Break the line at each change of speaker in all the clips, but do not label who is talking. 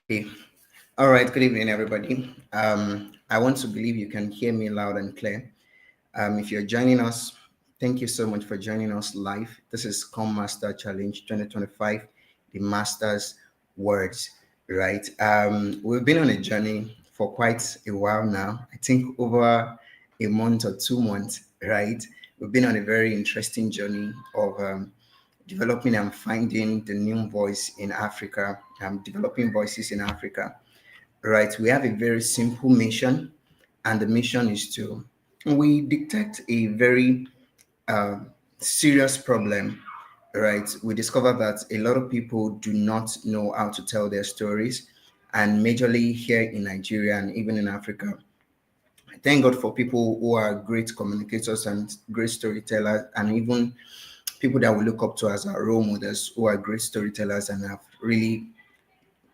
Okay. All right. Good evening, everybody. I want to believe you can hear me loud and clear. If you're joining us, thank you so much for joining us live. This is CommMaster Challenge 2025, the Master's Words, right? We've been on a journey for quite a while now. I think over a month or 2 months, right? We've been on a very interesting journey of developing and finding the new voice in Africa, developing voices in Africa, right? We have a very simple mission, and the mission is to we detect a very uh, serious problem, right? We discover that a lot of people do not know how to tell their stories, and majorly here in Nigeria and even in Africa. Thank God for people who are great communicators and great storytellers, and even people that we look up to as our role models who are great storytellers and have really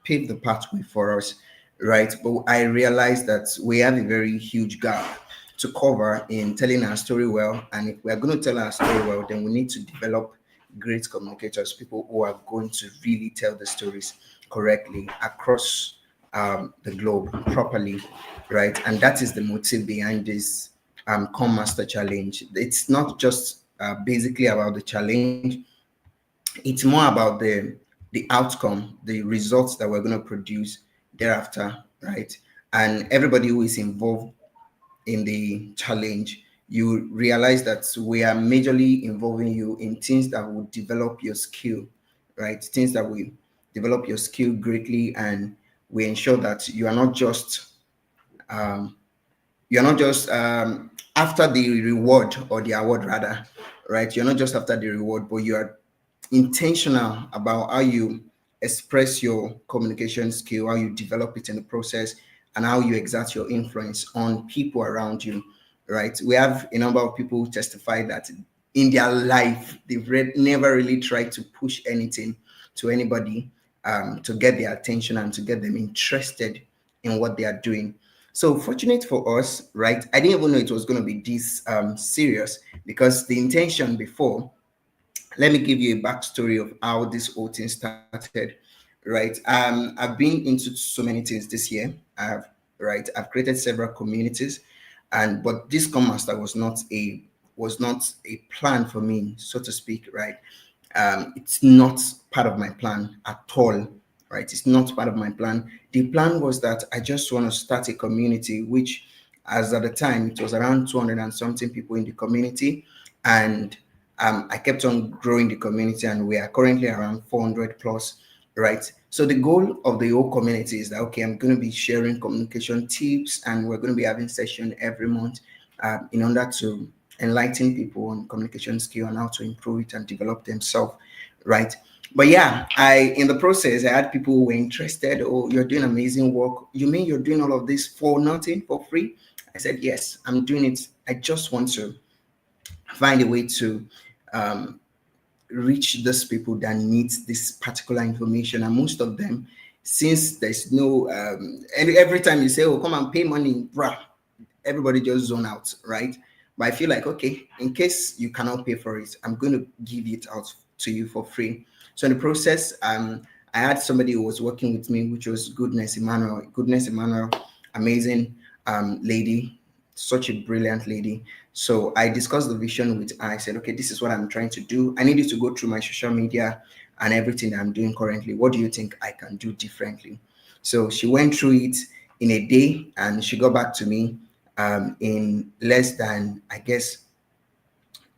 paved the pathway for us, right? But I realized that we have a very huge gap to cover in telling our story well. And if we are going to tell our story well, then we need to develop great communicators, people who are going to really tell the stories correctly across the globe properly, right? And that is the motive behind this CommMaster challenge. It's not just basically about the challenge, it's more about the outcome, the results that we're going to produce thereafter, right? And everybody who is involved in the challenge, you realize that we are majorly involving you in things that will develop your skill, right? Things that will develop your skill greatly, and we ensure that um, you're not just after the reward, or the award rather, right? You're not just after the reward, but you are intentional about how you express your communication skill, how you develop it in the process, and how you exert your influence on people around you, right? We have a number of people who testify that in their life, they've never really tried to push anything to anybody to get their attention and to get them interested in what they are doing. So fortunate for us, right? I didn't even know it was going to be this serious, because the intention before, let me give you a backstory of how this whole thing started, right? I've been into so many things this year. I've created several communities, and but this Scrum Master was not a plan for me, so to speak, right? It's not part of my plan at all, right? It's not part of my plan. The plan was that I just want to start a community, which, as at the time, it was around 200 and something people in the community, and I kept on growing the community, and we are currently around 400 plus, right? So the goal of the whole community is that, okay, I'm going to be sharing communication tips, and we're going to be having session every month, in order to enlighten people on communication skill and how to improve it and develop themselves, right? But yeah, I in the process I had people who were interested. Oh, you're doing amazing work. You mean you're doing all of this for nothing, for free? I said yes, I'm doing it. I just want to find a way to um, reach those people that need this particular information, and most of them, since there's no and every time you say, oh, come and pay money, bruh, everybody just zone out, right? But I feel like, okay, in case you cannot pay for it, I'm going to give it out to you for free. So in the process, I had somebody who was working with me, which was Goodness Emmanuel, amazing lady, such a brilliant lady. So I discussed the vision with her. I said, okay, this is what I'm trying to do. I need you to go through my social media and everything that I'm doing currently. What do you think I can do differently? So she went through it in a day, and she got back to me in less than, I guess,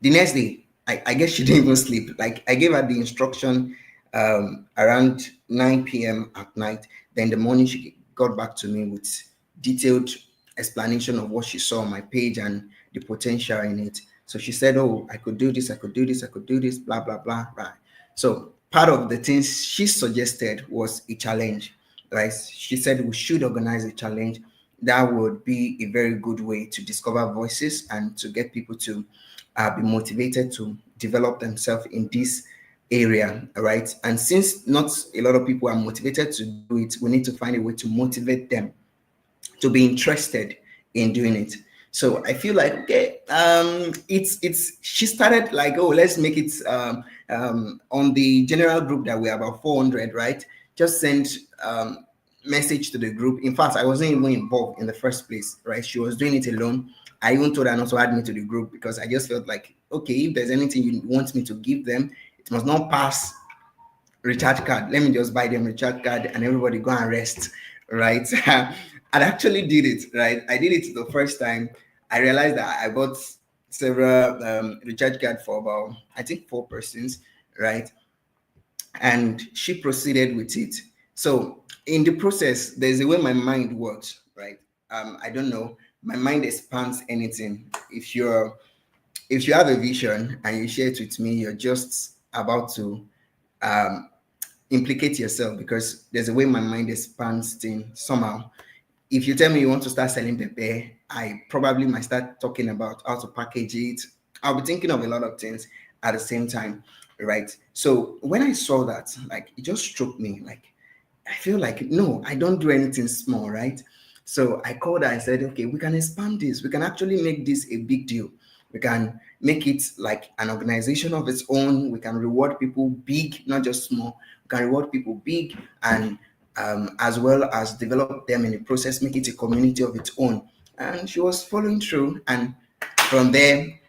the next day. I guess she didn't even sleep. Like, I gave her the instruction around 9 p.m. at night. Then the morning she got back to me with detailed explanation of what she saw on my page and the potential in it. So she said, oh, I could do this, I could do this, I could do this, blah, blah, blah, right? So part of the things she suggested was a challenge, right? She said we should organize a challenge. That would be a very good way to discover voices and to get people to be motivated to develop themselves in this area, right? And since not a lot of people are motivated to do it, we need to find a way to motivate them to be interested in doing it. So I feel like, okay, it's she started like, oh, let's make it on the general group that we're about 400, right? Just send message to the group. In fact, I wasn't even involved in the first place, right? She was doing it alone. I even told her not to add me to the group, because I just felt like, okay, if there's anything you want me to give them, it must not pass recharge card. Let me just buy them recharge card and everybody go and rest, right? I actually did it, right? I did it the first time. I realized that I bought several recharge card for about, I think, 4 persons, right? And she proceeded with it. So in the process, there's a way my mind works, right? I don't know. My mind expands anything. If you have a vision and you share it with me, you're just about to um, implicate yourself, because there's a way my mind expands things somehow. If you tell me you want to start selling pepper, I probably might start talking about how to package it. I'll be thinking of a lot of things at the same time, right? So when I saw that, like, it just struck me, like, I feel like, no, I don't do anything small, right? So I called her and said, okay, we can expand this. We can actually make this a big deal. We can make it like an organization of its own. We can reward people big, not just small. We can reward people big, and as well as develop them in the process, make it a community of its own. And she was following through. And from there,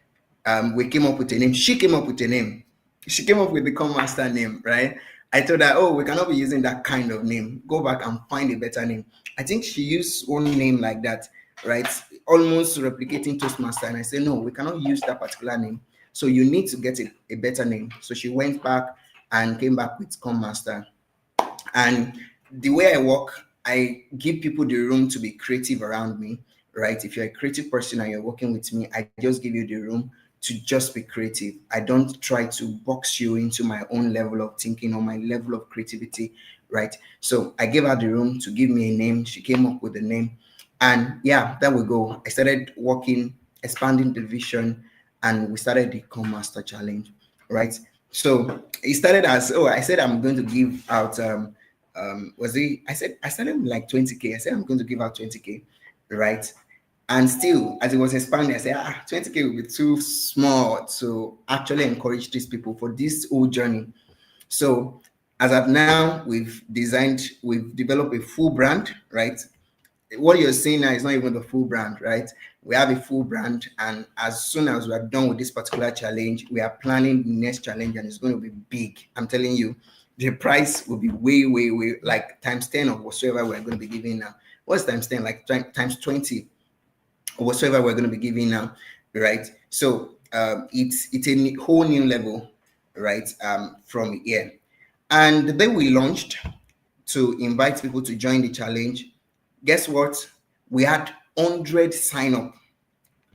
we came up with a name. She came up with a name. She came up with the CommMaster name, right? I told her, oh, we cannot be using that kind of name. Go back and find a better name. I think she used one name like that, right? Almost replicating Toastmaster. And I said, no, we cannot use that particular name. So you need to get a better name. So she went back and came back with CommMaster. And the way I work, I give people the room to be creative around me, right? If you're a creative person and you're working with me, I just give you the room to just be creative. I don't try to box you into my own level of thinking or my level of creativity, right? So I gave her the room to give me a name. She came up with a name. And yeah, there we go. I started working, expanding the vision, and we started the CommMaster Challenge, right? So it started as, oh, I said I'm going to give out was it I said I started with like 20K. I said I'm going to give out 20K. right? And still, as it was expanding, I said, 20K will be too small to actually encourage these people for this whole journey. So as of now, we've developed a full brand, right? What you're seeing now is not even the full brand, right? We have a full brand, and as soon as we are done with this particular challenge, we are planning the next challenge, and it's going to be big. I'm telling you, the price will be way, way, way like times 10 of whatsoever we're going to be giving now. What's times 10? Like times 20 or whatsoever we're going to be giving now, right? So it's a whole new level, right? From here. And the day we launched to invite people to join the challenge, guess what? We had 100 sign up.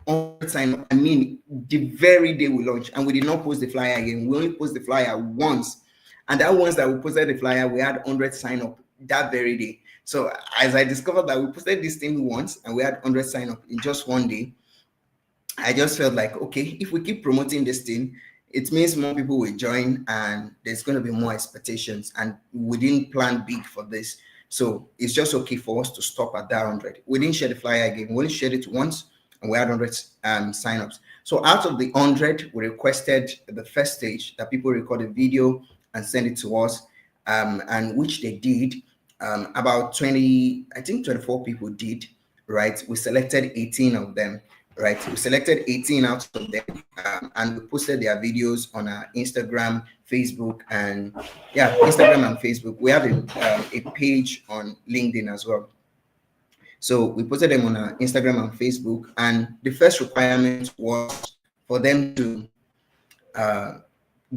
100 sign up. I mean, the very day we launched, and we did not post the flyer again. We only post the flyer once, and that once that we posted the flyer, we had 100 sign up that very day. So as I discovered that we posted this thing once and we had 100 sign up in just one day, I just felt like, okay, if we keep promoting this thing, it means more people will join and there's going to be more expectations. And we didn't plan big for this. So it's just okay for us to stop at that 100. We didn't share the flyer again. We only shared it once and we had 100 signups. So out of the 100, we requested the first stage that people record a video and send it to us, and which they did. About 20, I think 24 people did, right? We selected 18 of them, right? We selected 18 out of them, and we posted their videos on our Instagram, Facebook, and yeah, Instagram and Facebook. We have a page on LinkedIn as well. So we posted them on our Instagram and Facebook, and the first requirement was for them to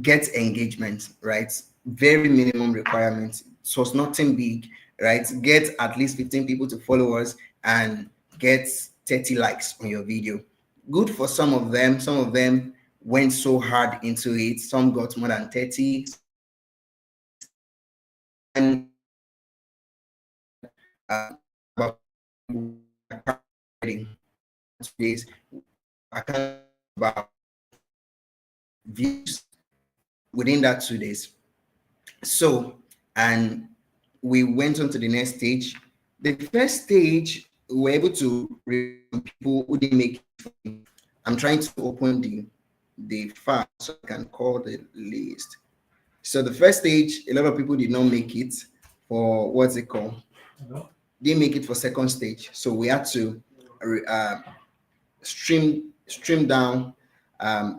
get engagement, right? Very minimum requirements. So it's nothing big, right? Get at least 15 people to follow us and get 30 likes on your video. Good for some of them. Some of them went so hard into it. Some got more than 30. And about days, I can't about views within that 2 days. So, and we went on to the next stage. The first stage, we were able to people who didn't make it. I'm trying to open the file so I can call the list. So the first stage, a lot of people did not make it for what's it called? Didn't make it for second stage. So we had to stream down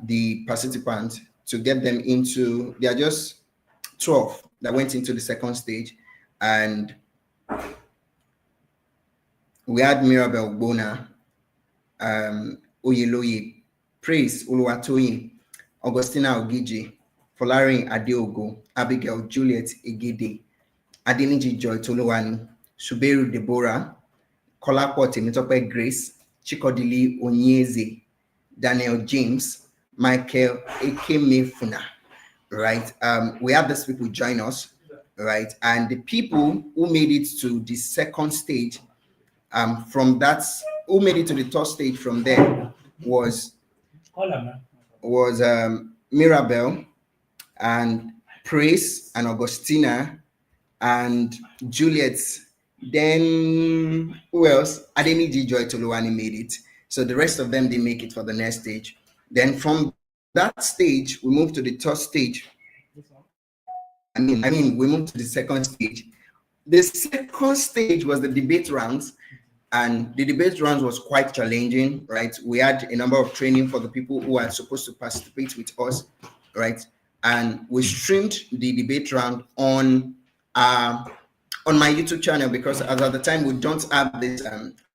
the participants to get them into. They are just 12 that went into the second stage, and we had Mirabel Bona, Oyeloye, Praise Oluwatoyin, Augustina Ogiji, Folarin Adeogo, Abigail Juliet Egede, Adeniji Joy Tolowani, Suberu Deborah, Kolapo Temitope Grace, Chikodili Onyeze, Daniel James, Michael Ekemefuna, right? We have these people join us, right? And the people who made it to the second stage, from that, who made it to the third stage from there was Mirabel and Praise and Augustina and Juliet. Then who else? Adeniji Joy Toluwani made it. So the rest of them didn't make it for the next stage. Then from that stage, we moved to the third stage. I mean, we moved to the second stage. The second stage was the debate rounds, and the debate rounds was quite challenging, right? We had a number of training for the people who are supposed to participate with us, right? And we streamed the debate round on my YouTube channel, because as at the time we don't have this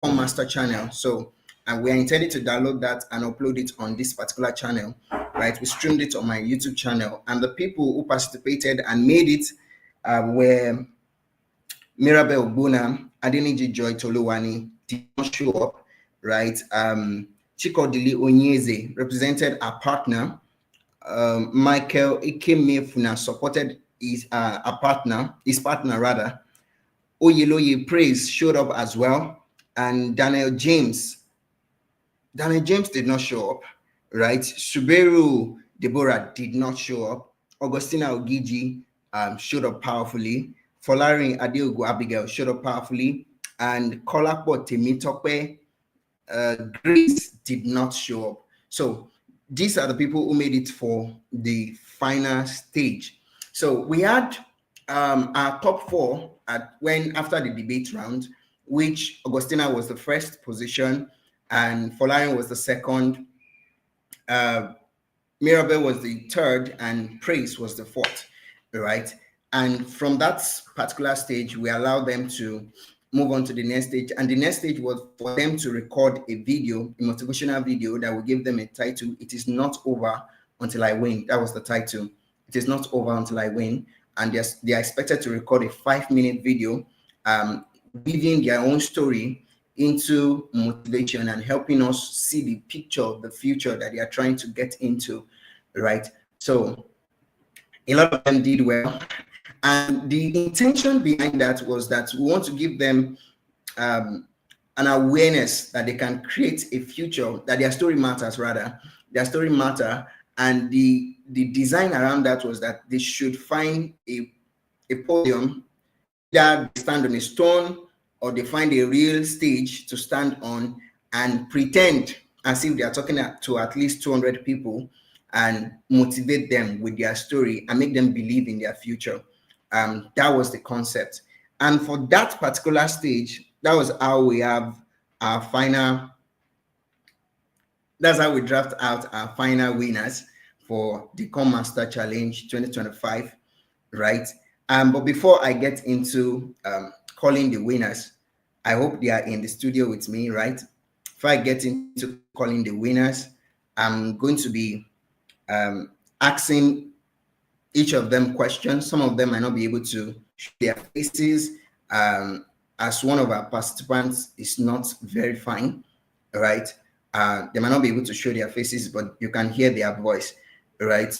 CommMaster channel, so and we are intended to download that and upload it on this particular channel, right? We streamed it on my YouTube channel, and the people who participated and made it were Mirabel Bona, Adeniji Joy Tolowani did not show up, right? Chikodili Onyeze represented our partner. Michael Ekemefuna supported his partner rather. Oyeloye Praise showed up as well, and Daniel James did not show up, right? Suberu Deborah did not show up. Augustina Ogiji showed up powerfully. Folarin Adeogo Abigail showed up powerfully. and Kolapo Temitope, Grace did not show up. So these are the people who made it for the final stage. So we had our top four at when after the debate round, which Augustina was the first position and Folarin was the second, uh, Mirabel was the third, and Praise was the fourth, right? And from that particular stage, we allowed them to move on to the next stage. And the next stage was for them to record a video, a motivational video that will give them a title. It is not over until I win. That was the title. It is not over until I win. And they are expected to record a 5-minute video, weaving their own story into motivation and helping us see the picture of the future that they are trying to get into, right? So a lot of them did well. And the intention behind that was that we want to give them an awareness that they can create a future, that their story matters, rather. Their story matter. And the design around that was that they should find a podium, either they stand on a stone or they find a real stage to stand on and pretend as if they are talking to at least 200 people and motivate them with their story and make them believe in their future. That was the concept. And for that particular stage, that was how we have our final, that's how we draft out our final winners for the CommMaster Challenge 2025, right? But before I get into calling the winners, I hope they are in the studio with me, right? Before I get into calling the winners, I'm going to be asking each of them questions. Some of them might not be able to show their faces, as one of our participants is not very fine, right? They might not be able to show their faces, but you can hear their voice, right?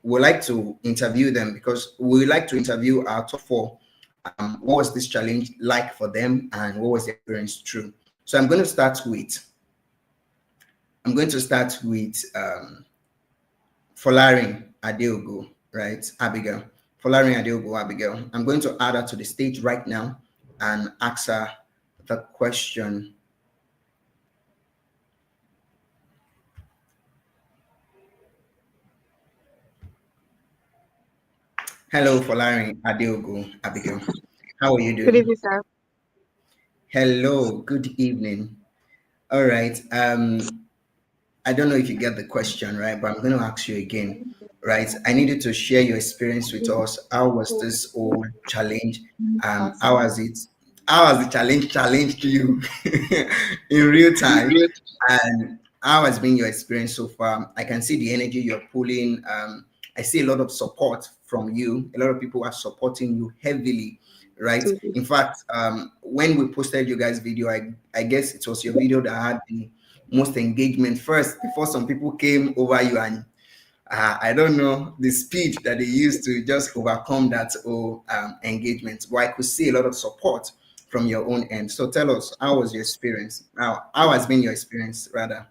We like to interview them because we like to interview our top four. What was this challenge like for them, and what was the experience through? So I'm going to start with Folarin Adeogo, right? Abigail. Folarin Adeogo, Abigail. I'm going to add her to the stage right now and ask her the question. Hello, Folarin Adeogo, Abigail. How are you
Good
doing?
evening, sir.
Hello, good evening. All right. I don't know if you get the question, right? But I'm going to ask you again, right? I need you to share your experience with us. How was this whole challenge? How has it? How has the challenge to you in real time? And how has been your experience so far? I can see the energy you're pulling. I see a lot of support from you. A lot of people are supporting you heavily, right? In fact, when we posted you guys' video, I guess it was your video that had the most engagement first before some people came over you, and I don't know the speed that they used to just overcome that whole engagement. But I could see a lot of support from your own end. So tell us, how was your experience? How has been your experience, rather?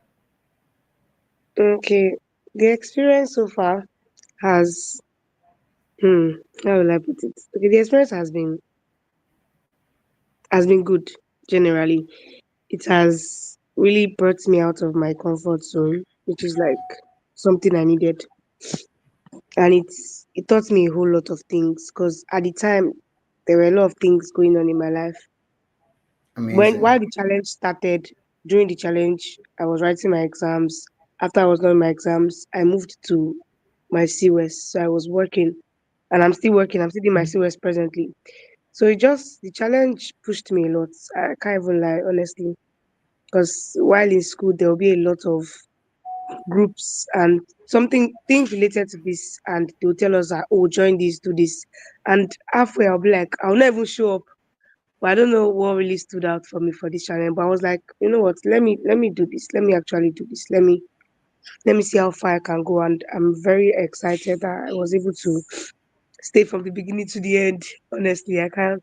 Okay, the experience so far has, how will I put it? Okay, the experience has been good generally. It has really brought me out of my comfort zone, which is like something I needed, and it taught me a whole lot of things because at the time there were a lot of things going on in my life. When
Amazing.
while the challenge started, during the challenge, I was writing my exams. After I was done with my exams, I moved to my COS. So I was working and I'm still working. I'm still doing my COS presently. So the challenge pushed me a lot. I can't even lie, honestly. Because while in school, there will be a lot of groups and something things related to this, and they'll tell us that, oh, join this, do this. And halfway, I'll be like, I'll not even show up. But I don't know what really stood out for me for this challenge. But I was like, you know what? Let me do this. Let me actually do this. Let me see how far I can go. And I'm very excited that I was able to stay from the beginning to the end. Honestly, I can't.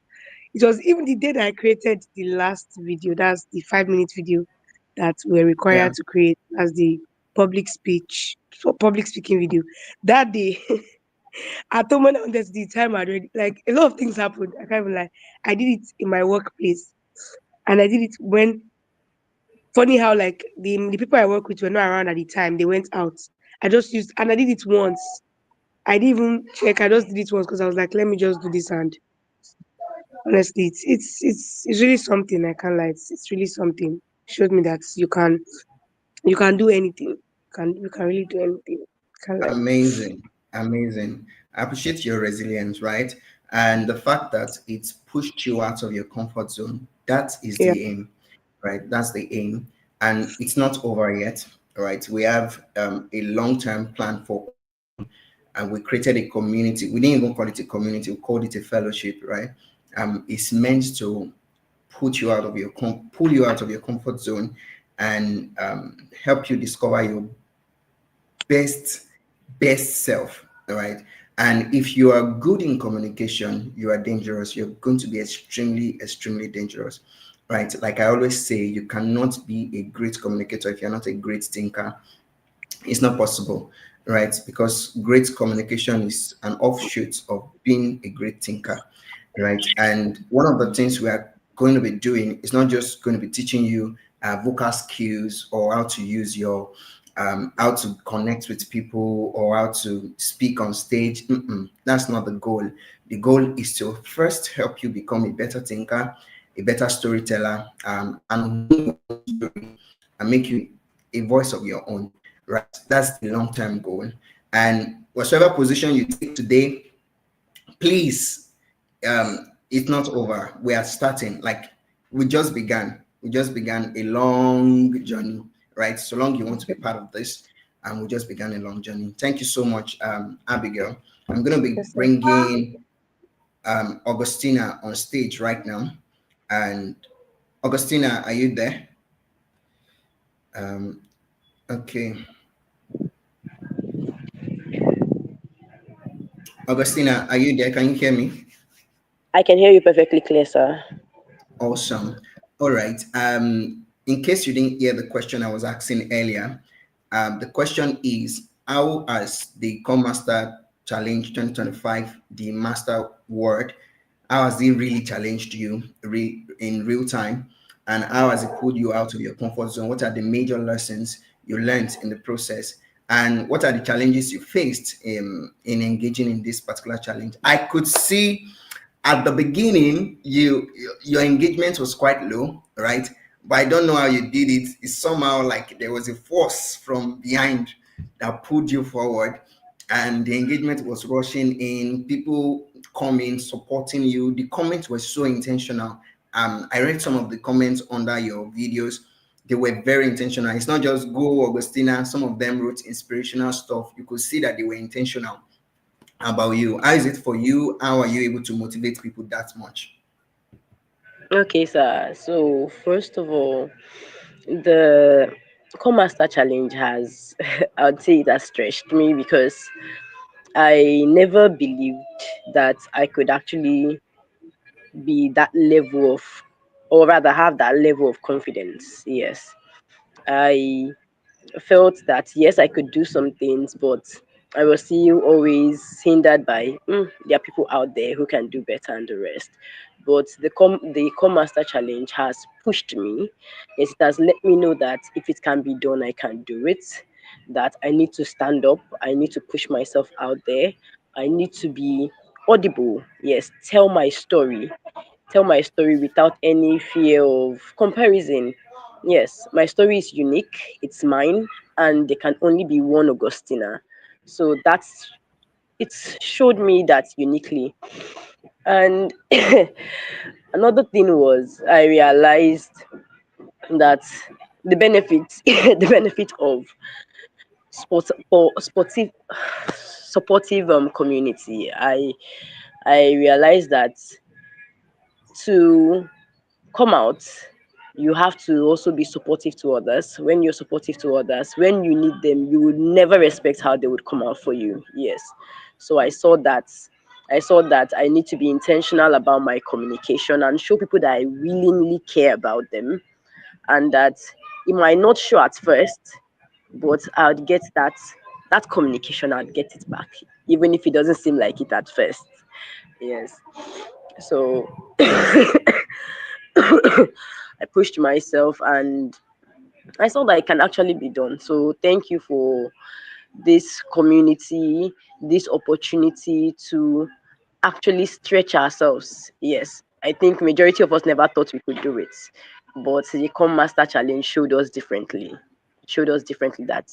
It was even the day that I created the last video. That's the 5 minute video that we're
Yeah,
required to create as the public speaking video. That day, I told when I wanted the time already. Like a lot of things happened. I can't even lie. I did it in my workplace. And I did it when, funny how like the people I work with were not around at the time. They went out. I just used, and I did it once. I didn't even check. I just did it once because I was like, let me just do this. And honestly, it's really something. I can't lie. It's really something. Showed me that you can do anything. You can really do anything. Can't lie.
Amazing, amazing. I appreciate your resilience, right? And the fact that it's pushed you out of your comfort zone. That is
Yeah,
the aim, right? That's the aim. And it's not over yet, right? We have a long-term plan for, and we created a community. We didn't even call it a community, we called it a fellowship, right? It's meant to pull you out of your comfort zone and help you discover your best best self, all right? And if you are good in communication, you are dangerous. You're going to be extremely dangerous, right? Like I always say, you cannot be a great communicator if you're not a great thinker. It's not possible, right? Because great communication is an offshoot of being a great thinker, right? And one of the things we are going to be doing is not just going to be teaching you vocal skills or how to use your how to connect with people or how to speak on stage. That's not the goal. The goal is to first help you become a better thinker, a better storyteller, and make you a voice of your own, right? That's the long-term goal. And whatever position you take today, please, it's not over. We are starting. Like we just began. We just began a long journey, right? So long you want to be part of this, and we just began a long journey. Thank you so much, Abigail. I'm gonna be
yes, sir.
bringing Augustina on stage right now. And Augustina, are you there? Um, okay. Augustina, are you there? Can you hear me?
I can hear you perfectly clear, sir.
Awesome. All right. In case you didn't hear the question I was asking earlier, the question is how has the CommMaster Challenge 2025, the master word, how has it really challenged you in real time? And how has it pulled you out of your comfort zone? What are the major lessons you learned in the process? And what are the challenges you faced in engaging in this particular challenge? I could see at the beginning your engagement was quite low, right? But I don't know how you did it. It's somehow like there was a force from behind that pulled you forward, and the engagement was rushing in, people coming supporting you. The comments were so intentional. I read some of the comments under your videos. They were very intentional. It's not just go Augustina. Some of them wrote inspirational stuff. You could see that they were intentional about you. How is it for you? How are you able to motivate people that much?
Okay, sir. So first of all, the CommMaster challenge has, I would say, it has stretched me because I never believed that I could actually be that level of, or rather have that level of confidence. Yes, I felt that yes, I could do some things, but I was still always hindered by there are people out there who can do better and the rest. But the Com Master Challenge has pushed me. Yes, it has let me know that if it can be done, I can do it. That I need to stand up. I need to push myself out there. I need to be audible. Yes, tell my story without any fear of comparison. Yes, my story is unique, it's mine, and there can only be one Augustina. So it's showed me that uniquely. And another thing was I realized that the benefit the benefit of sportive supportive community. I realized that to come out, you have to also be supportive to others. When you're supportive to others, when you need them, you would never respect how they would come out for you. Yes. So I saw that I need to be intentional about my communication and show people that I willingly care about them, and that it might not show at first, but I'd get that communication, I'd get it back, even if it doesn't seem like it at first. Yes. So I pushed myself, and I saw that it can actually be done. So thank you for this community, this opportunity to actually stretch ourselves. Yes, I think majority of us never thought we could do it, but the Come Master Challenge showed us differently. It showed us differently that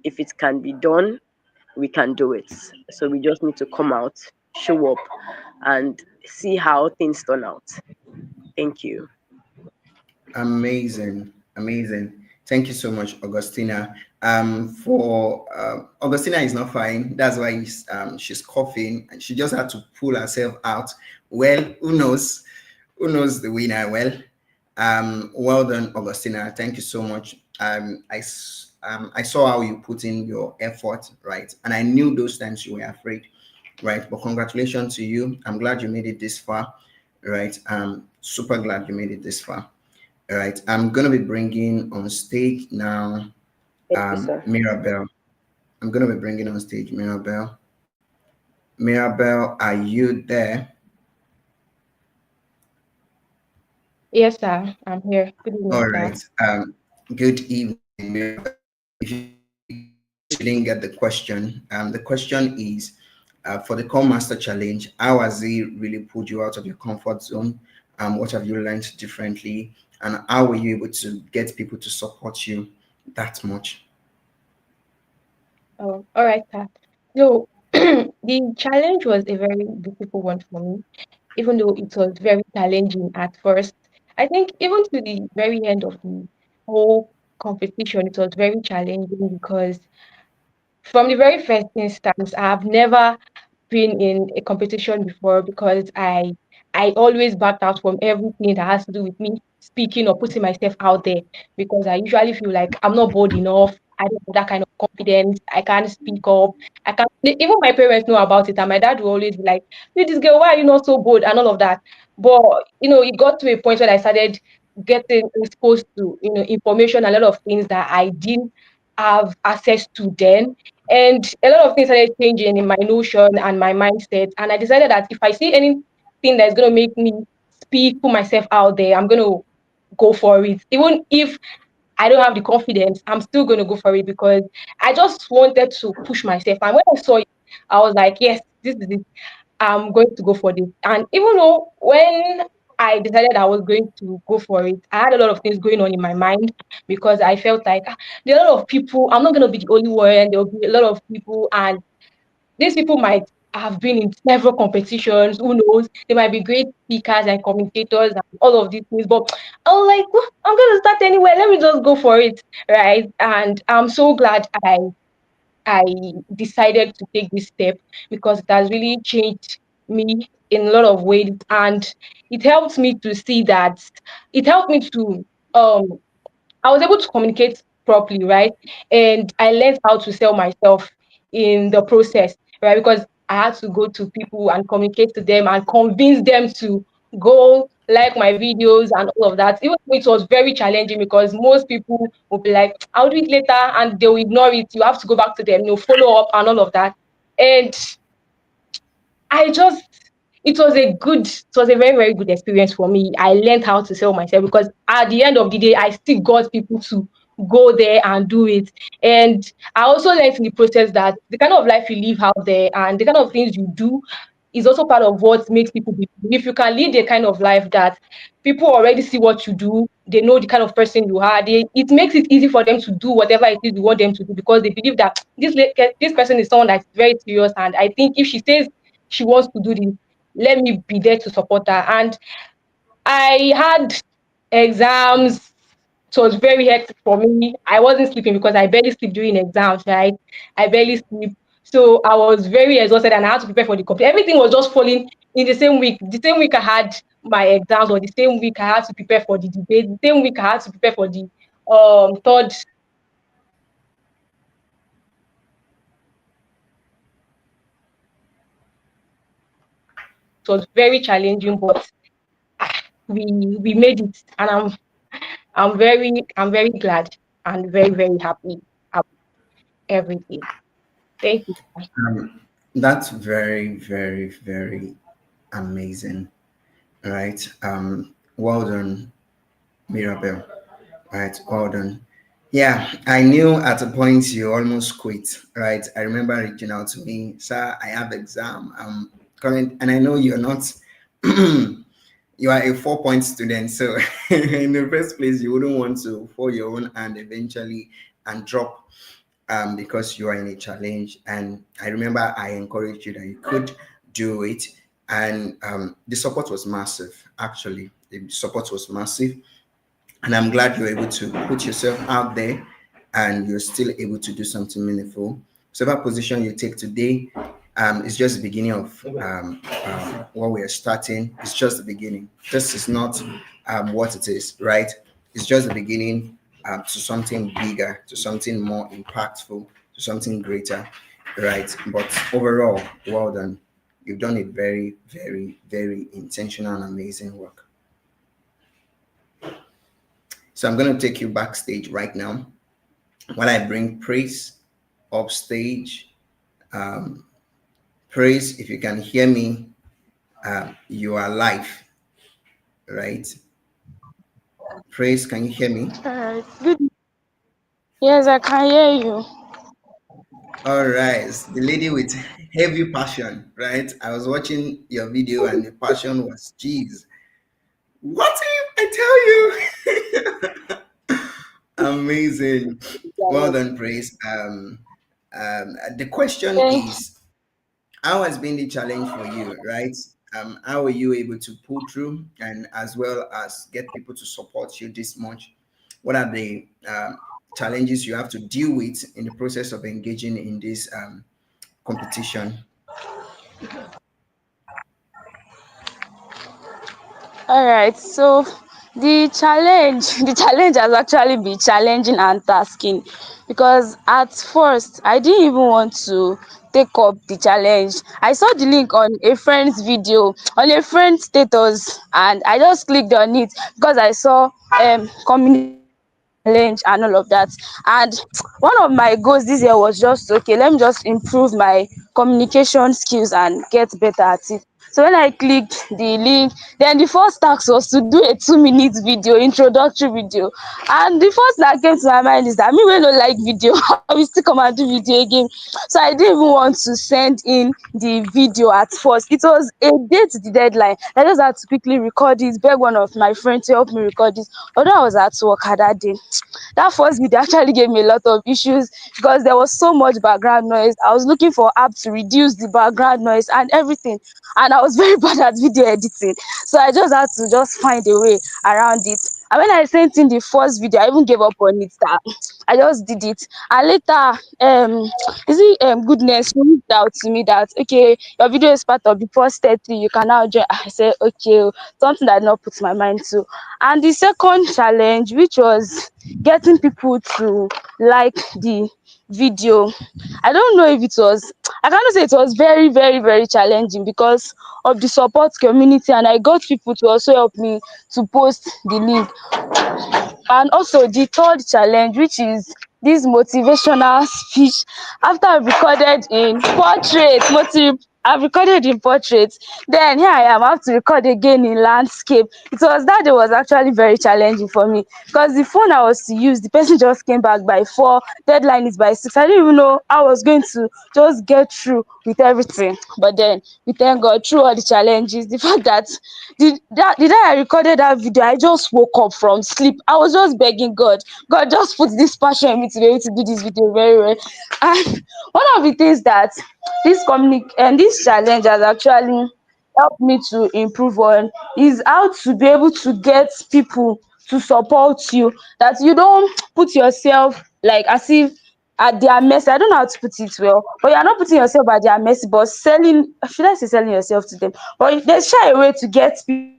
if it can be done, we can do it. So we just need to come out, show up, and see how things turn out. Thank you.
Amazing, amazing. Thank you so much, Augustina. For Augustina is not fine. That's why she's coughing, and she just had to pull herself out. Well, who knows? Who knows the winner? Well, well done, Augustina. Thank you so much. I saw how you put in your effort, right? And I knew those times you were afraid, right? But congratulations to you. I'm glad you made it this far, right? Super glad you made it this far. All right, I'm gonna be bringing on stage now,
Thank you, sir.
Mirabel. I'm gonna be bringing on stage Mirabel. Mirabel, are you there?
Yes, sir. I'm here. Good evening,
All
sir.
right. Good evening, Mirabel. If you didn't get the question is for the Call Master Challenge, how has it really pulled you out of your comfort zone? What have you learned differently? And how were you able to get people to support you that much?
Oh, all right, sir. So the challenge was a very difficult one for me, even though it was very challenging at first. I think even to the very end of the whole competition, it was very challenging because from the very first instance, I've never been in a competition before because I always backed out from everything that has to do with me speaking or putting myself out there because I usually feel like I'm not bold enough. I don't have that kind of confidence. I can't speak up. I can't even my parents know about it and my dad will always be like, "Hey, this girl, why are you not so bold?" and all of that. But it got to a point where I started getting exposed to information, a lot of things that I didn't have access to then, and a lot of things started changing in my notion and my mindset. And I decided that if I see anything that's going to make me speak, put myself out there, I'm going to go for it. Even if I don't have the confidence, I'm still going to go for it because I just wanted to push myself. And when I saw it, I was like, yes, this is it. I'm going to go for this. And even though when I decided I was going to go for it, I had a lot of things going on in my mind because I felt like there are a lot of people. I'm not going to be the only one. There will be a lot of people, and these people might have been in several competitions. Who knows? They might be great speakers and communicators and all of these things. But I was like, "Well, I'm going to start anyway. Let me just go for it." Right. And I'm so glad I decided to take this step because it has really changed me in a lot of ways, and it helped me to see that it helped me to um I was able to communicate properly, right? And I learned how to sell myself in the process, right? Because I had to go to people and communicate to them and convince them to go like my videos and all of that. Even though it was very challenging because most people will be like, "I'll do it later," and they will ignore it. You have to go back to them, follow up and all of that. And I just it was a very, very good experience for me. I learned how to sell myself because at the end of the day, I still got people to go there and do it. And I also learned in the process that the kind of life you live out there and the kind of things you do is also part of what makes people be. If you can lead a kind of life that people already see what you do, they know the kind of person you are, it makes it easy for them to do whatever it is you want them to do because they believe that this person is someone that's very serious. And I think if she says she wants to do this, let me be there to support her. And I had exams. So it was very hectic for me. I wasn't sleeping because I barely sleep during exams, right? I barely sleep. So I was very exhausted and I had to prepare for the competition. Everything was just falling in the same week. The same week I had my exams, or the same week I had to prepare for the debate. The same week I had to prepare for the third. It was very challenging, but we made it, and I'm very glad and very, very happy about everything. Thank you.
That's very, very, very amazing, right? Well done, Mirabel. Right, well done. Yeah, I knew at a point you almost quit. Right, I remember reaching out to me, sir. I have exam. I'm current, and I know you're not. You are a 4 point student, so in the first place, you wouldn't want to fall your own hand eventually and drop because you are in a challenge. And I remember I encouraged you that you could do it, and the support was massive. Actually, the support was massive, and I'm glad you're able to put yourself out there and you're still able to do something meaningful. So that position you take today is just the beginning of what we are starting. It's just the beginning. This is not what it is, right? It's just the beginning to something bigger, to something more impactful, to something greater, right? But overall, well done. You've done a very, very, very intentional and amazing work. So I'm going to take you backstage right now while I bring Praise up stage. Um, Praise, if you can hear me, you are live, right? Praise, can you hear me?
All right. Good. Yes, I can hear you.
All right, the lady with heavy passion, right? I was watching your video and the passion was, geez, what if I tell you? Amazing. Well done, Praise. The question
Thank you.
is, how has been the challenge for you, right? How were you able to pull through and as well as get people to support you this much? What are the challenges you have to deal with in the process of engaging in this competition?
All right. So the challenge, the challenge has actually been challenging and tasking because at first I didn't even want to take up the challenge. I saw the link on a friend's video, on a friend's status, and I just clicked on it because I saw communication challenge and all of that. And one of my goals this year was just okay, let me just improve my communication skills and get better at it. So when I clicked the link, then the first task was to do a 2 minute video, introductory video. And the first that came to my mind is that me wey no like video, I will still come and do video again. So I didn't even want to send in the video at first. It was a day to the deadline. I just had to quickly record it, beg one of my friends to help me record it. Although I was at work at that day, that first video actually gave me a lot of issues because there was so much background noise. I was looking for app to reduce the background noise and everything, and I was very bad at video editing, so I just had to just find a way around it. And when I sent in the first video, I even gave up on it. That I just did it, and later, is it goodness who reached out to me that okay, your video is part of the first 30, you can now join. I said okay, something that I did not put my mind to. And the second challenge, which was getting people to like the video, I don't know if it was, I cannot say it was very, very, very challenging because of the support community, and I got people to also help me to post the link. And also the third challenge, which is this motivational speech. After I've recorded in I've recorded in portrait, then here I am, I have to record again in landscape. It was that day was actually very challenging for me because the phone I was to use, the person just came back by 4, deadline is by 6. I didn't even know I was going to just get through with everything. But then we thank God through all the challenges, the fact that the day I recorded that video, I just woke up from sleep. I was just begging God, God, just put this passion in me to be able to do this video very well. And one of the things that this challenge has actually helped me to improve on is how to be able to get people to support you. That you don't put yourself like as if at their mercy. I don't know how to put it well, but you're not putting yourself at their mercy, but selling, should I say selling yourself to them? But there's shy a way to get people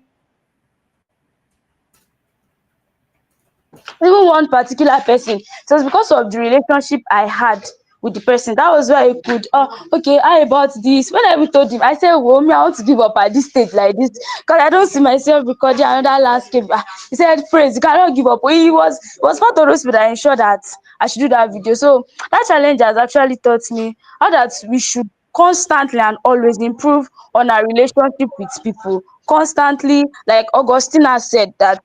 to support you. Even one particular person, it was because of the relationship I had with the person. That was why I could, oh, okay, how about this? When I even told him, I said, well, me, I want to give up at this stage like this because I don't see myself recording another landscape. He said, praise, you cannot give up. He was part of those people that ensured that I should do that video. So that challenge has actually taught me how that we should constantly and always improve on our relationship with people constantly. Like Augustina said, that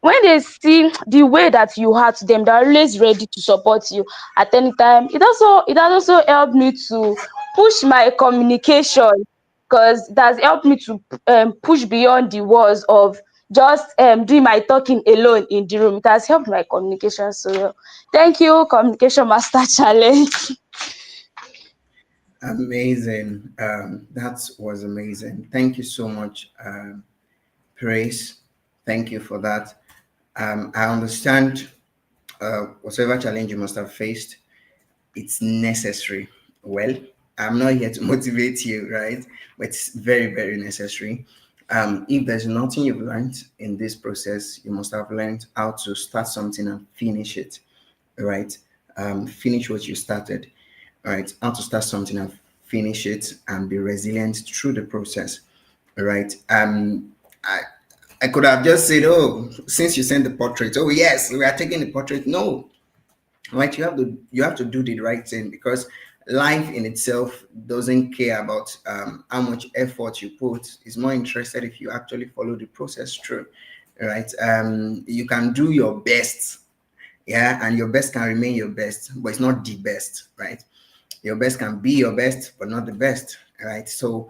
when they see the way that you are to them, they're always ready to support you at any time. It has also helped me to push my communication, because it has helped me to push beyond the walls of just doing my talking alone in the room. It has helped my communication so well. Thank you, Communication Master Challenge.
Amazing. That was amazing. Thank you so much, Praise. Thank you for that. I understand whatever challenge you must have faced, it's necessary. Well, I'm not here to motivate you, right? But it's very, very necessary. If there's nothing you've learned in this process, you must have learned how to start something and finish it, right? Finish what you started, right? How to start something and finish it and be resilient through the process, right? I could have just said, oh, since you sent the portrait, oh yes, we are taking the portrait. No, right? You have to do the right thing, because life in itself doesn't care about how much effort you put. It's more interested if you actually follow the process through, right? You can do your best, yeah, and your best can remain your best, but it's not the best, right? Your best can be your best, but not the best, right? So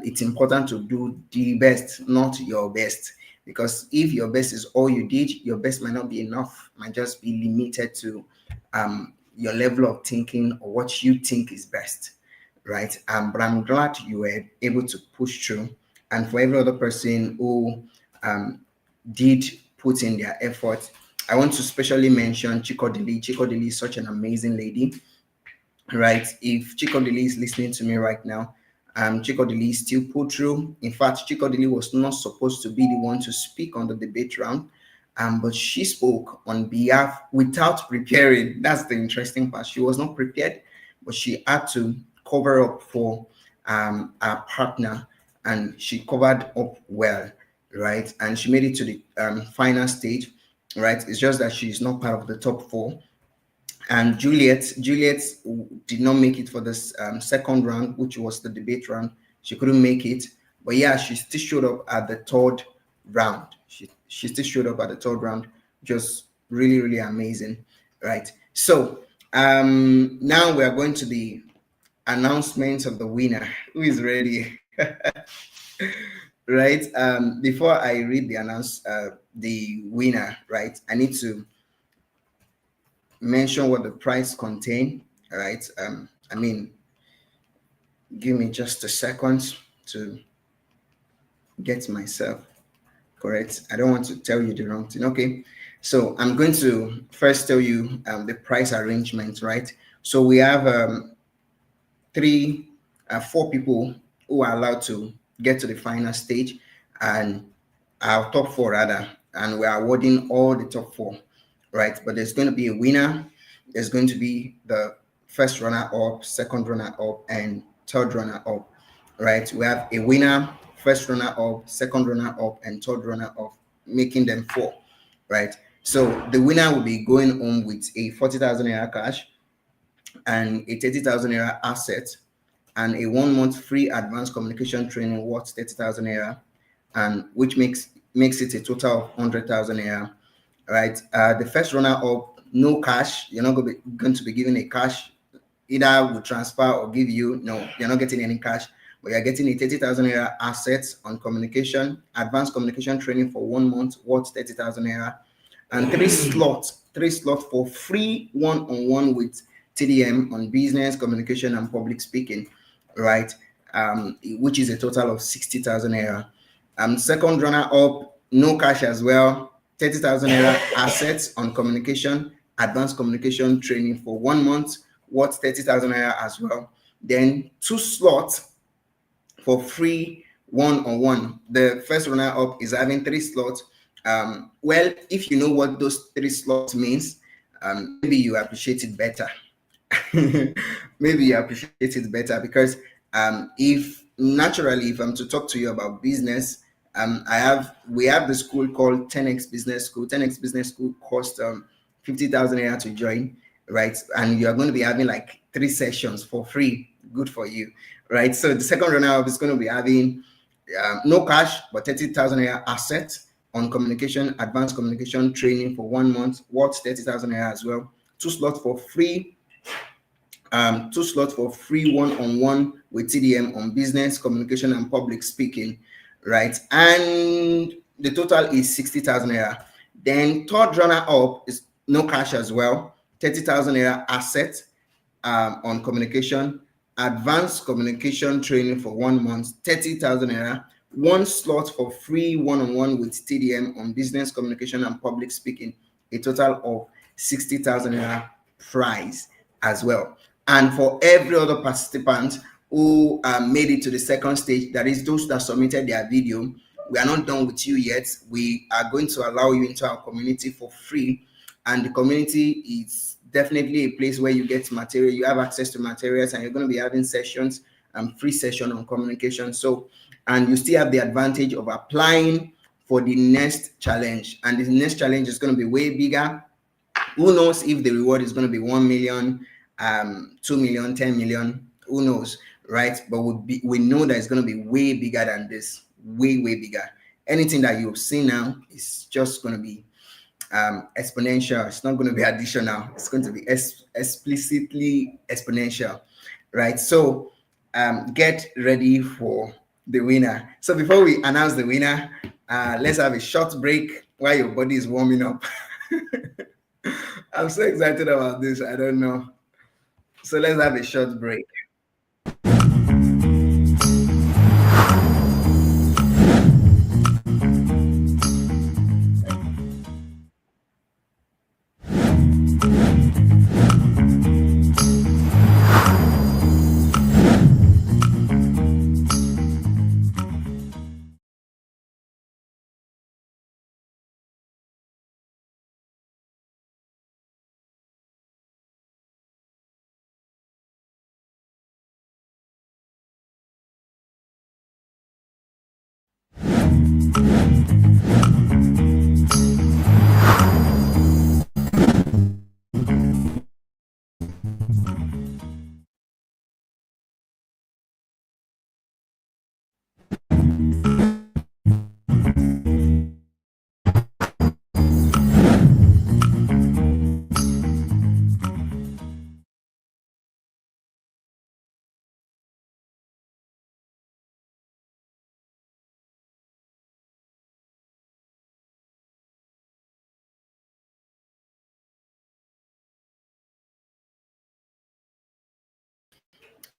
it's important to do the best, not your best, because if your best is all you did, your best might not be enough, might just be limited to your level of thinking or what you think is best, right? But I'm glad you were able to push through. And for every other person who did put in their effort, I want to specially mention Chikodili. Chikodili is such an amazing lady, right? If Chikodili is listening to me right now, Chikodili still put through. In fact, Chikodili was not supposed to be the one to speak on the debate round, but she spoke on behalf without preparing. That's the interesting part. She was not prepared, but she had to cover up for our partner, and she covered up well, right? And she made it to the final stage, right? It's just that she's not part of the top four. And Juliet did not make it for this second round, which was the debate round. She couldn't make it, but yeah, she still showed up at the third round. She still showed up at the third round, just really, really amazing, right? So now we are going to the announcement of the winner. Who is ready? Right? Before I read the winner, right, I need to mention what the price contain. All right. I mean, give me just a second to get myself correct. I don't want to tell you the wrong thing. Okay. So I'm going to first tell you the price arrangement, right? So we have four people who are allowed to get to the final stage, and our top four rather, and we're awarding all the top four, right? But there's going to be a winner. There's going to be the first runner up, second runner up, and third runner up, right? We have a winner, first runner up, second runner up, and third runner up, making them four, right? So the winner will be going home with a 40,000 naira cash and a 30,000 naira asset and a 1 month free advanced communication training worth 30,000 naira, and which makes it a total of 100,000 naira, right? The first runner up, no cash. You're not going to be given a cash. Either will transfer or give you. No, you're not getting any cash, but you're getting a 30,000 naira assets on communication, advanced communication training for 1 month worth 30,000 naira, and three slots for free one-on-one with TDM on business, communication, and public speaking, right? Which is a total of 60,000 naira. Second runner up, no cash as well, 30,000 naira assets on communication, advanced communication training for 1 month, worth 30,000 naira as well. Then two slots for free one-on-one. The first runner up is having three slots. Well, if you know what those three slots means, maybe you appreciate it better. Maybe you appreciate it better, because if I'm to talk to you about business, we have the school called 10x Business School. 10x Business School costs 50,000 naira to join, right? And you are going to be having like 3 sessions for free. good for you, right? So the second runner-up is going to be having no cash, but 30,000 asset on communication, advanced communication training for 1 month, worth 30,000 as well. Two slots for free, one-on-one with TDM on business communication and public speaking, right? And the total is 60,000 naira. Then third runner up is no cash as well, 30,000 naira asset on communication, advanced communication training for 1 month, 30,000 naira, one slot for free one-on-one with TDM on business communication and public speaking, a total of 60,000 naira prize as well. And for every other participant who made it to the second stage, that is those that submitted their video, we are not done with you yet. We are going to allow you into our community for free, and the community is definitely a place where you get material, you have access to materials, and you're going to be having sessions and free session on communication. So, and you still have the advantage of applying for the next challenge, and the next challenge is going to be way bigger. Who knows if the reward is going to be 1 million, 2 million, 10 million, who knows, right? But we know that it's going to be way bigger than this, way bigger. Anything that you've seen now is just going to be exponential. It's not going to be additional. It's going to be explicitly exponential, right? So get ready for the winner. So before we announce the winner, let's have a short break while your body is warming up. I'm so excited about this. I don't know. So let's have a short break.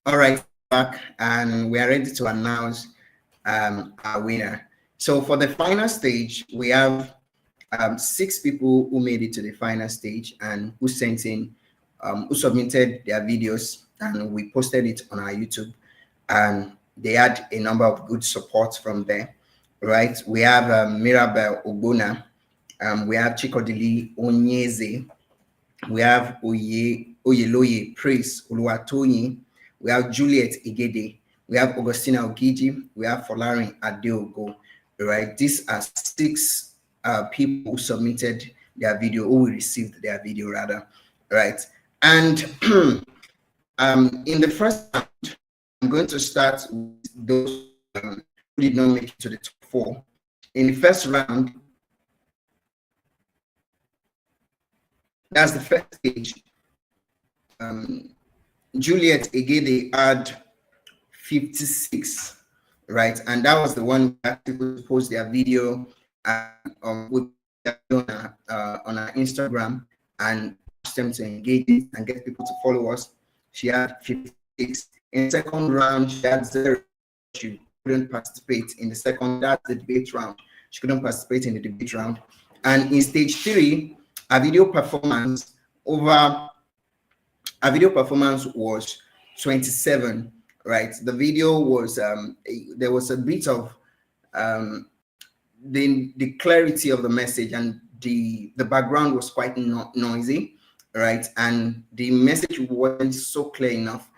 All right, back, and we are ready to announce our winner. So for the final stage, we have 6 people who made it to the final stage and who sent in, who submitted their videos, and we posted it on our YouTube, and they had a number of good support from there, right? We have Mirabel Ogbona, we have Chikodili Onyeze, we have Oyeloye Praise Oluwatoyin, we have Juliet Igede, we have Augustina Ogiji, we have Folarin Adeogo, right? These are 6 people who submitted their video, who received their video rather, right? And in the first round, I'm going to start with those who did not make it to the top 4. In the first round, that's the first stage. Juliet Egede had 56, right? And that was the one that people post their video on our Instagram and ask them to engage it and get people to follow us. She had 56. In the second round, she had 0. She couldn't participate in the second. That's the debate round. She couldn't participate in the debate round. And in stage 3, a video performance was 27, right? The video was there was a bit of the clarity of the message, and the background was quite noisy, right? And the message wasn't so clear enough.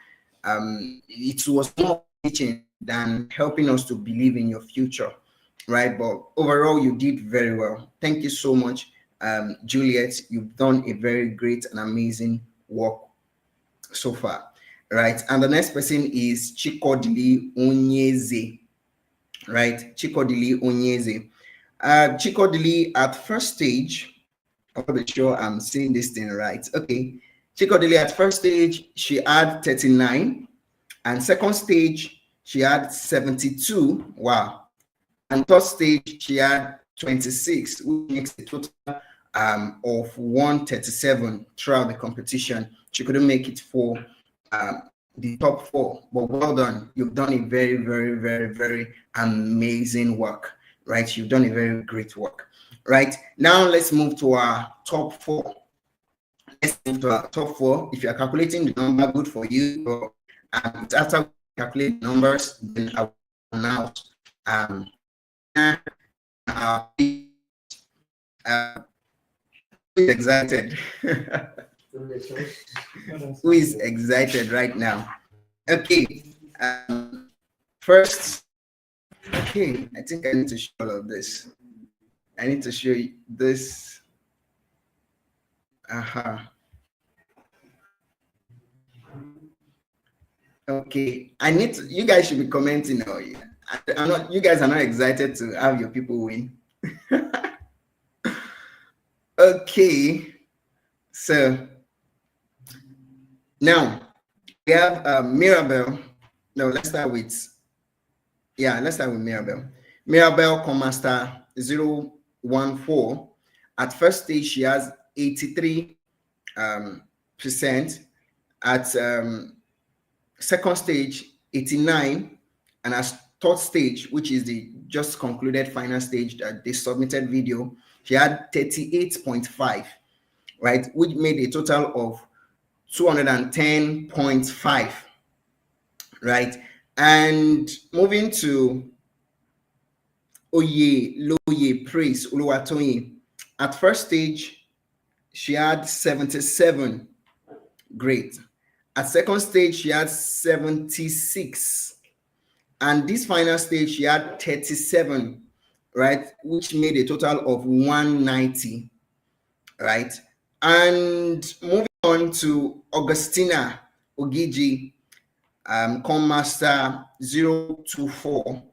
It was more teaching than helping us to believe in your future, right? But overall, you did very well. Thank you so much, Juliet. You've done a very great and amazing work so far. right? And the next person is Chikodili Onyeze, right? Chikodili Onyeze. Chikodili at first stage, I want to be sure I'm seeing this thing right. Okay. Chikodili at first stage, she had 39, and second stage, she had 72. Wow. And third stage, she had 26, which makes a total of 137 throughout the competition. She couldn't make it for the top 4, but well done. You've done a very, very, very, very amazing work, right? You've done a very great work, right? Now let's move to our top 4. Let's move to our top 4. If you're calculating the number, good for you. But after we calculate the numbers, then I will announce who is excited? Who is excited right now? Okay. First, okay, I think I need to show all of this. I need to show you this. Okay, I need to, you guys should be commenting. Oh, yeah. I'm not, you guys are not excited to have your people win. Okay, so now we have Mirabel. No, let's start with Mirabel. Mirabel CommMaster 014. At first stage, she has 83%. At second stage, 89, and as third stage, which is the just concluded final stage that they submitted video, she had 38.5, right, which made a total of 210.5, right? And moving to Loye Praise Oluwatoyin, at first stage, she had 77, great. At second stage, she had 76. And this final stage, she had 37, right? Which made a total of 190, right? And moving on to Augustina Ogiji, CommMaster 024.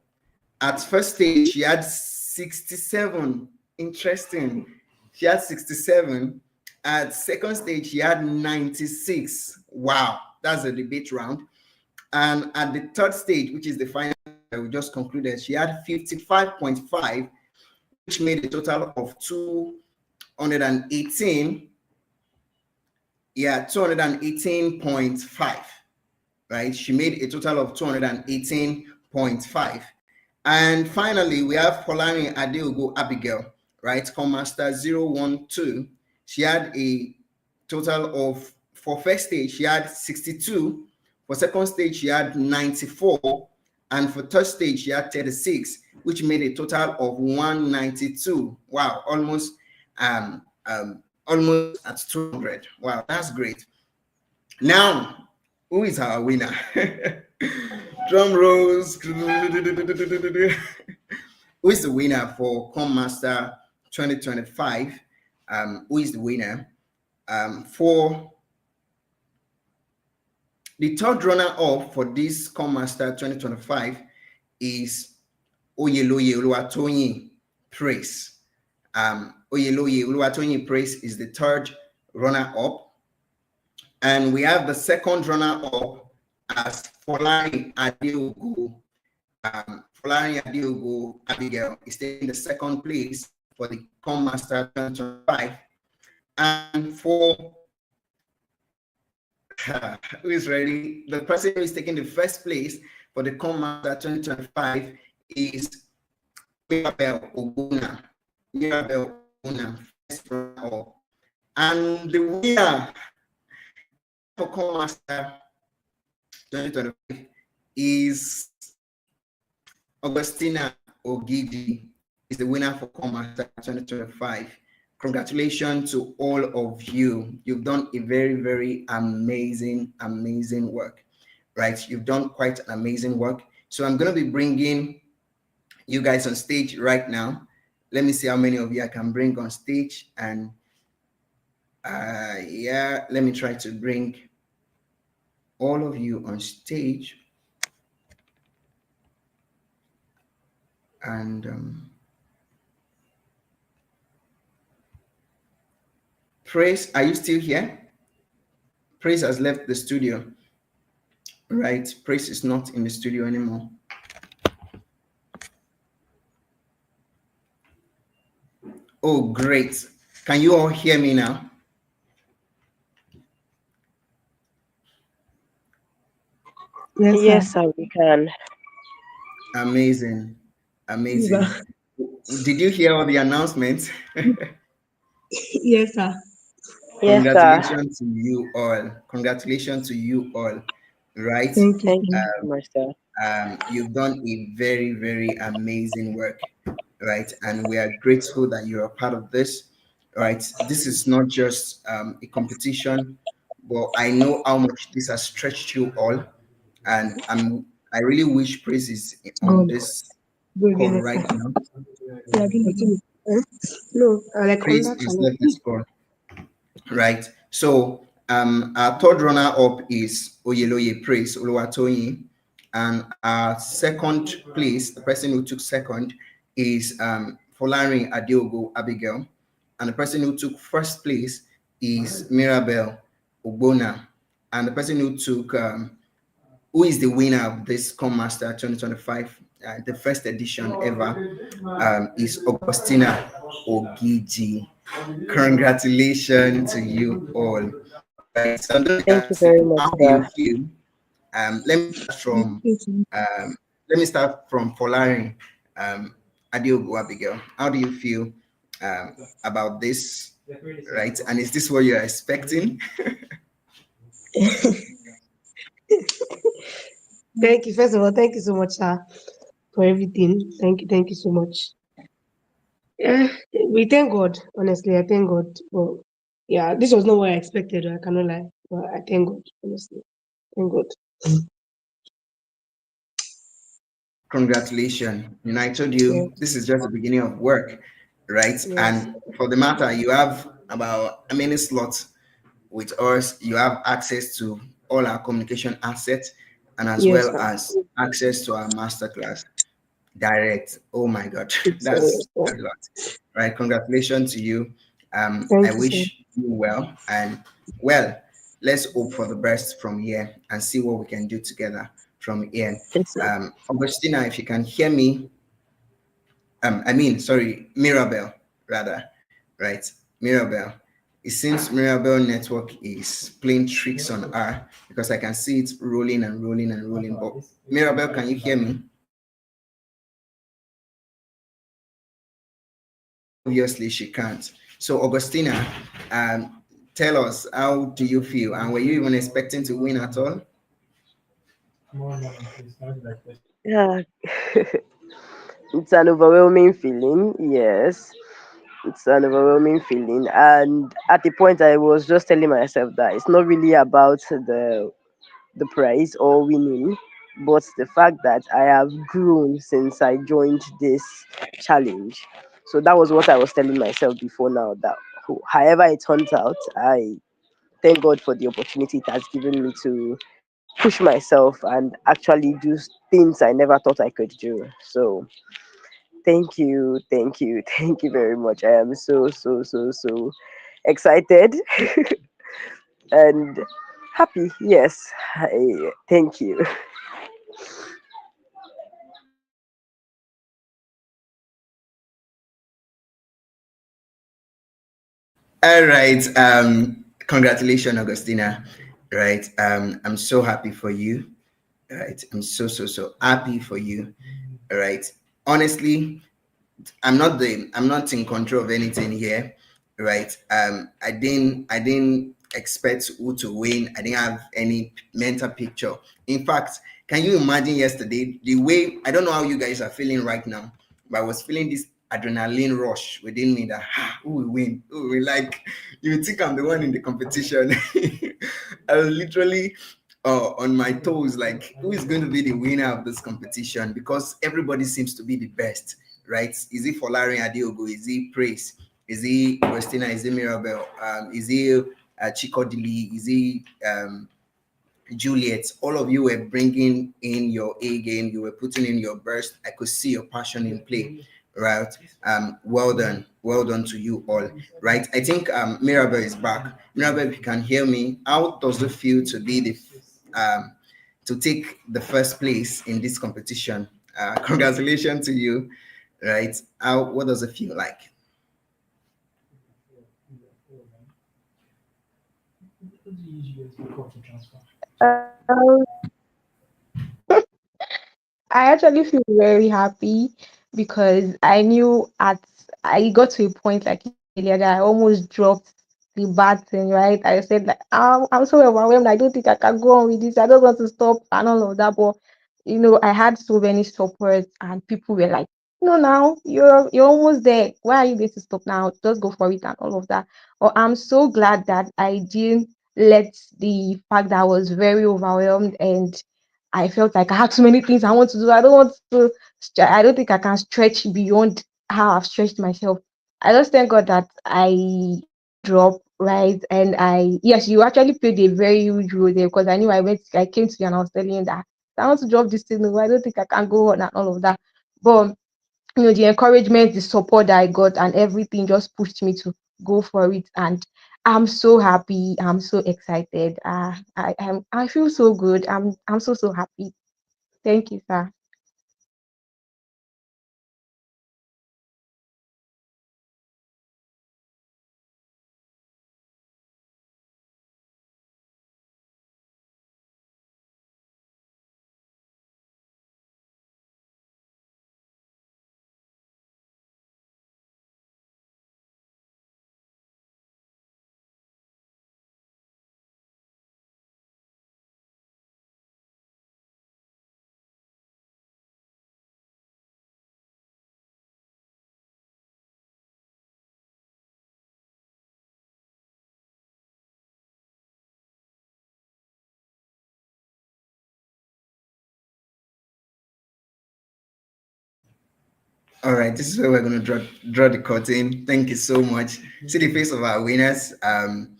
At first stage, she had 67. Interesting. She had 67. At second stage, she had 96. Wow, that's a debate round. And at the third stage, which is the final that we just concluded, she had 55.5, which made a total of 218. Yeah, 218.5, right? She made a total of 218.5. And finally, we have Polani Adeogo Abigail, right? CommMaster 012. She had a total of, for first stage, she had 62. For second stage, she had 94. And for third stage, she had 36, which made a total of 192. Wow, almost at 200. Wow, that's great. Now, who is our winner? Drum rolls. Who is the winner for CommMaster 2025? Who is the winner? For the third runner-up for this CommMaster 2025 is Oyeloye Oluwatoyin Praise. Oyeloye Oluwatoyin Praise is the third runner-up. And we have the second runner-up as Folani Adeogo. Folani Adeogo Abigail is taking the second place for the CommMaster 2025. And for who is ready? The person who is taking the first place for the CommMaster 2025 is Mirabel Oguna. Mirabel Oguna, first runner-up. And the winner for CommMaster 2025 is Augustina Ogidi, is the winner for CommMaster 2025. Congratulations to all of you. You've done a very, very amazing work, right? You've done quite an amazing work. So I'm going to be bringing you guys on stage right now. Let me see how many of you I can bring on stage. And yeah, let me try to bring all of you on stage. And Praise, are you still here? Praise has left the studio, right? Praise is not in the studio anymore. Oh, great. Can you all hear me now?
Yes, sir.
Yes, sir, we can.
Amazing.
Eva.
Amazing. Did you hear all the announcements?
Yes, sir.
Yes, sir.
Congratulations to you all. Congratulations to you all. Right?
Thank you,
Thank
sir.
you so much, sir.
You've done a very, very amazing work. Right? And we are grateful that you're a part of this. Right? This is not just a competition, but I know how much this has stretched you all. And I really wish Praise is on
God.
this
Go
call
again,
right
sir.
now.
Yeah, give it to me. No, like on
Praise
that
is
channel.
left this call. Right. So our third runner up is Oyeloye Praise Oluwatoyin, and our second place, the person who took second, is Folarin Adiogo Abigail, and the person who took first place is Mirabel Ogbona, and the person who took who is the winner of this CommMaster 2025, the first edition ever, is Augustina Ogiji. Congratulations to you all. Right. So I'm going to
Thank you
ask
very
you,
much,
how do you
sir.
feel? Let me start
Thank
from
you, sir.
Folarin Adiogo Abigail. How do you feel about this? Right. And is this what you're expecting?
Thank you. First of all, thank you so much, sir, for everything. Thank you so much. Yeah, we thank God. Honestly, I thank God. Well, yeah, this was not what I expected. I cannot lie, but I thank God. Honestly, thank God.
Congratulations. And I told
Yeah,
you this is just the beginning of work, right?
yes,
And for the matter, you have about how many slots with us? You have access to all our communication assets and as
yes,
well
sir.
as access to our masterclass direct. Oh my God,
So, yes,
that's
sir.
a lot, right? Congratulations to you. I
Thank you, sir.
wish you well, and well, let's hope for the best from here and see what we can do together from here.
Yes, sir.
Augustina, if you can hear me, sorry, Mirabel, rather, right? Mirabel. It seems Mirabel network is playing tricks on her because I can see it rolling and rolling and rolling. But Mirabel, can you hear me? Obviously, she can't. So, Augustina, tell us, how do you feel? And were you even expecting to win at all?
Yeah, it's an overwhelming feeling. Yes, it's an overwhelming feeling. And at the point, I was just telling myself that it's not really about the prize or winning, but the fact that I have grown since I joined this challenge. So that was what I was telling myself before now. That however it turns out, I thank God for the opportunity it has given me to push myself and actually do things I never thought I could do. So thank you, thank you very much. I am so excited and happy. Yes, thank you.
All right. Congratulations, Augustina. Right. I'm so happy for you. Right. I'm so happy for you. All right. Honestly, I'm not in control of anything here, right? I didn't expect who to win. I didn't have any mental picture. In fact, can you imagine yesterday the way, I don't know how you guys are feeling right now, but I was feeling this adrenaline rush within me that who will win? Who will, like, you think I'm the one in the competition. I was literally on my toes, like, who is going to be the winner of this competition? Because everybody seems to be the best, right? Is it Folarin Adiogo? Is it Praise? Is it Christina? Is it Mirabel? Is it Chikodili? Is it Juliet, all of you were bringing in your A game. You were putting in your burst. I could see your passion in play, right? Well done to you all, right? I think Mirabel is back. Mirabel, if you can hear me, how does it feel to be the to take the first place in this competition? Congratulations to you, right? How what does it feel like?
Um, I actually feel very happy because I got to a point like earlier that I almost dropped the bad thing, right? I said like I'm so overwhelmed. I don't think I can go on with this. I don't want to stop and all of that. But I had so many support and people were like, no, now you're almost there. Why are you going to stop now? Just go for it and all of that. Or I'm so glad that I didn't let the fact that I was very overwhelmed and I felt like I had so many things I want to do. I don't want to. I don't think I can stretch beyond how I've stretched myself. I just thank God that I didn't drop, right, and yes, you actually played a very huge role there because I came to you and I was telling you that I want to drop this thing. No, I don't think I can go on and all of that. But the encouragement, the support that I got, and everything just pushed me to go for it. And I'm so happy. I'm so excited. I feel so good. I'm so happy. Thank you, sir.
All right, this is where we're going to draw the curtain. Thank you so much. See the face of our winners. I'm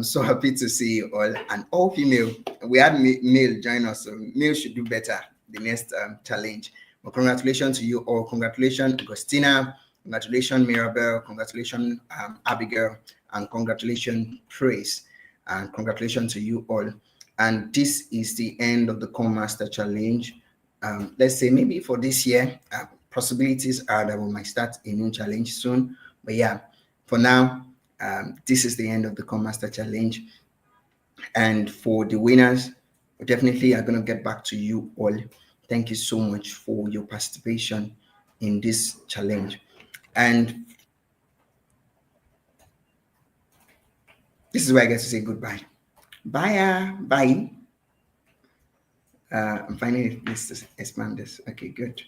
so happy to see you all, and all female. We had male join us, so male should do better the next challenge. But congratulations to you all. Congratulations, Agustina. Congratulations, Mirabel. Congratulations, Abigail. And congratulations, Praise. And congratulations to you all. And this is the end of the CommMaster challenge. Let's say maybe for this year, possibilities are that we might start a new challenge soon. But yeah, for now, this is the end of the CommMaster challenge. And for the winners, we definitely are going to get back to you all. Thank you so much for your participation in this challenge. And this is where I get to say goodbye. Bye. Bye. I'm finding this to expand this. Okay, good.